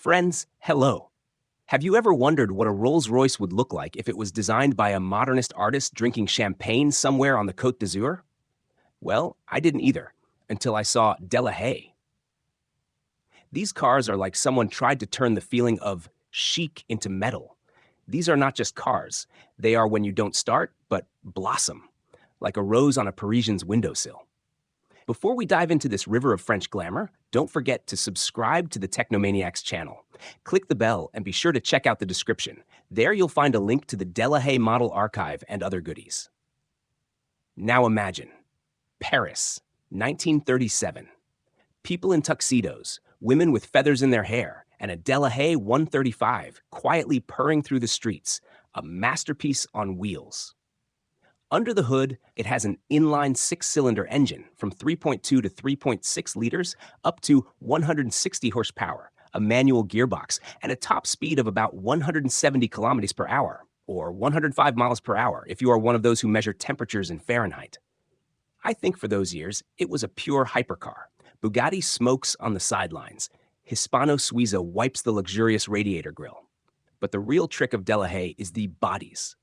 Friends, hello. Have you ever wondered what a Rolls-Royce would look like if it was designed by a modernist artist drinking champagne somewhere on the Côte d'Azur? Well, I didn't either, until I saw Delahaye. These cars are like someone tried to turn the feeling of chic into metal. These are not just cars. They are when you don't start, but blossom, like a rose on a Parisian's windowsill. Before we dive into this river of French glamour, don't forget to subscribe to the Technomaniacs channel. Click the bell and be sure to check out the description. There you'll find a link to the Delahaye model archive and other goodies. Now imagine, Paris, 1937. People in tuxedos, women with feathers in their hair, and a Delahaye 135 quietly purring through the streets, a masterpiece on wheels. Under the hood, it has an inline six-cylinder engine from 3.2 to 3.6 liters up to 160 horsepower, a manual gearbox, and a top speed of about 170 kilometers per hour, or 105 miles per hour if you are one of those who measure temperatures in Fahrenheit. I think for those years, it was a pure hypercar. Bugatti smokes on the sidelines. Hispano Suiza wipes the luxurious radiator grille. But the real trick of Delahaye is the bodies.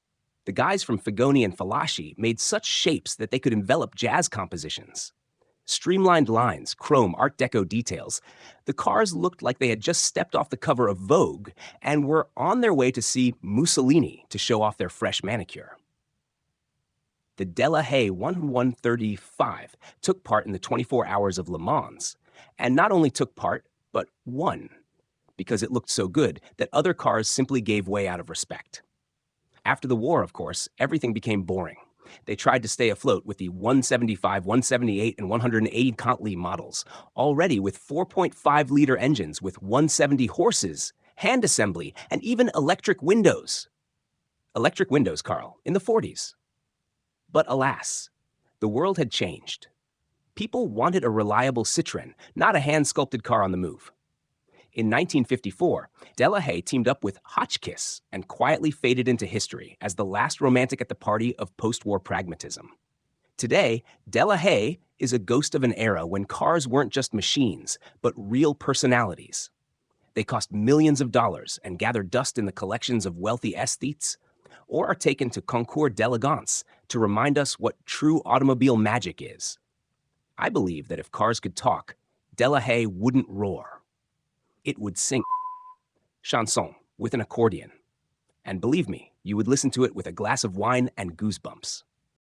The guys from Figoni and Falaschi made such shapes that they could envelop jazz compositions. Streamlined lines, chrome, Art Deco details. The cars looked like they had just stepped off the cover of Vogue and were on their way to see Mussolini to show off their fresh manicure. The Delahaye 135 took part in the 24 Hours of Le Mans, and not only took part, but won, because it looked so good that other cars simply gave way out of respect. After the war, of course, everything became boring. They tried to stay afloat with the 175, 178, and 180 Contley models, already with 4.5-liter engines with 170 horses, hand assembly, and even electric windows. Electric windows, Carl, in the 40s. But alas, the world had changed. People wanted a reliable Citroën, not a hand-sculpted car on the move. In 1954, Delahaye teamed up with Hotchkiss and quietly faded into history as the last romantic at the party of post-war pragmatism. Today, Delahaye is a ghost of an era when cars weren't just machines, but real personalities. They cost millions of dollars and gather dust in the collections of wealthy aesthetes, or are taken to concours d'elegance to remind us what true automobile magic is. I believe that if cars could talk, Delahaye wouldn't roar. It would sing chanson with an accordion. And believe me, you would listen to it with a glass of wine and goosebumps.